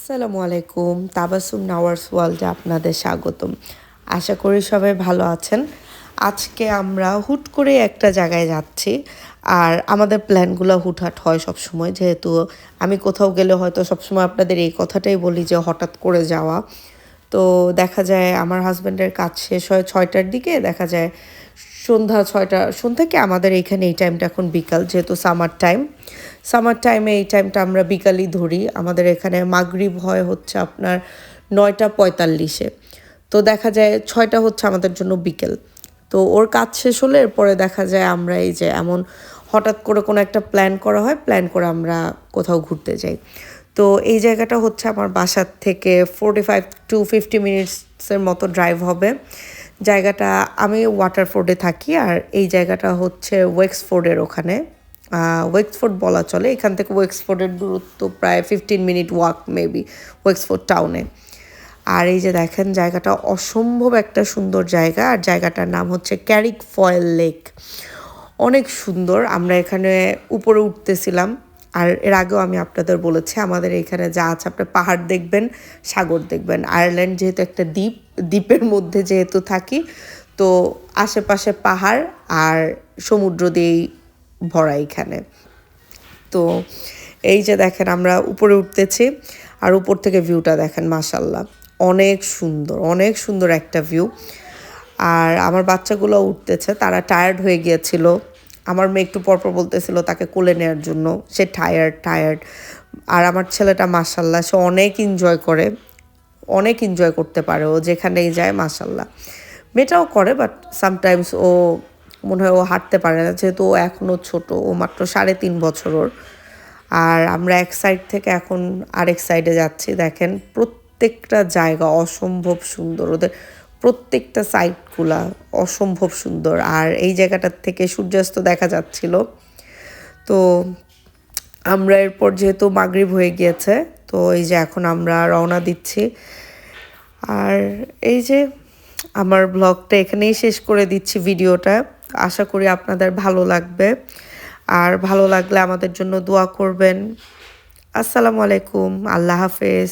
আসসালামু আলাইকুম, তাবাসসুম নাওয়ার্স ওয়ার্ল্ডে আপনাদের স্বাগতম। আশা করি সবাই ভালো আছেন। আজকে আমরা হুট করে একটা জায়গায় যাচ্ছি। আর আমাদের প্ল্যানগুলো হুটহাট হয় সবসময়, যেহেতু আমি কোথাও গেলে হয়তো সবসময় আপনাদের এই কথাটাই বলি যে হঠাৎ করে যাওয়া। তো দেখা যায় আমার হাজব্যান্ডের কাজ শেষ হয় 6টার দিকে, দেখা যায় সন্ধ্যা 6টা, সন্ধ্যা কি আমাদের এইখানে এই টাইমটা এখন বিকাল, যেহেতু সামার টাইমে এই টাইমটা আমরা বিকালই ধরি। আমাদের এখানে মাগরিব হয় হচ্ছে আপনার 9টা 45-এ। তো দেখা যায় 6টা হচ্ছে আমাদের জন্য বিকেল। তো ওর কাজ শেষ হলে এরপরে দেখা যায় আমরা এই যে এমন হঠাৎ করে কোনো একটা প্ল্যান করা হয়, প্ল্যান করে আমরা কোথাও ঘুরতে যাই। তো এই জায়গাটা হচ্ছে আমার বাসার থেকে 45 to 50 মিনিটসের মতো ড্রাইভ হবে। জায়গাটা, আমি ওয়াটারফোর্ডে থাকি, আর এই জায়গাটা হচ্ছে ওয়েক্সফোর্ডের ওখানে। ওয়েক্সফোর্ড বলা চলে, এখান থেকে ওয়েক্সফোর্ডের দূরত্ব প্রায় 15 মিনিট ওয়াক মেবি ওয়েক্সফোর্ড টাউনে। আর এই যে দেখেন, জায়গাটা অসম্ভব একটা সুন্দর জায়গা, আর জায়গাটার নাম হচ্ছে ক্যারিক ফয়েল লেক। অনেক সুন্দর। আমরা এখানে উপরে উঠতেছিলাম, আর এর আগেও আমি আপনাদের বলেছি আমাদের এখানে যা আছে, আপনি পাহাড় দেখবেন, সাগর দেখবেন। আয়ারল্যান্ড যেহেতু একটা দ্বীপ, দ্বীপের মধ্যে যেহেতু থাকি, তো আশেপাশে পাহাড় আর সমুদ্র দিয়েই ভরা এখানে। তো এই যে দেখেন, আমরা উপরে উঠতেছি, আর উপর থেকে ভিউটা দেখেন, মাশাল্লাহ অনেক সুন্দর, অনেক সুন্দর একটা ভিউ। আর আমার বাচ্চাগুলো উঠতেছে, তারা টায়ার্ড হয়ে গিয়েছিল। আমার মেয়ে একটু পরপর বলতেছিল তাকে কোলে নেওয়ার জন্য, সে টায়ার্ড। আর আমার ছেলেটা মাশাল্লাহ, সে অনেক এনজয় করতে পারে, ও যেখানেই যায় মাশাল্লাহ। মেয়েটাও করে, বাট সামটাইমস ও মনে হয় ও হাঁটতে পারে না, যেহেতু ও এখনও ছোট, ও মাত্র 3.5 বছর ওর। আর আমরা এক সাইড থেকে এখন আরেক সাইডে যাচ্ছি। দেখেন প্রত্যেকটা জায়গা অসম্ভব সুন্দর, ওদের প্রত্যেকটা সাইডগুলা অসম্ভব সুন্দর। আর এই জায়গাটার থেকে সূর্যাস্ত দেখা যাচ্ছিল। তো আমরা এরপর, যেহেতু মাগরিব হয়ে গিয়েছে, তো এই যে এখন আমরা রওনা দিচ্ছি। আর এই যে আমার ব্লগটা এখানেই শেষ করে দিচ্ছি, ভিডিওটা। আশা করি আপনাদের ভালো লাগবে, আর ভালো লাগলে আমাদের জন্য দোয়া করবেন। আসসালামু আলাইকুম, আল্লাহ হাফেজ।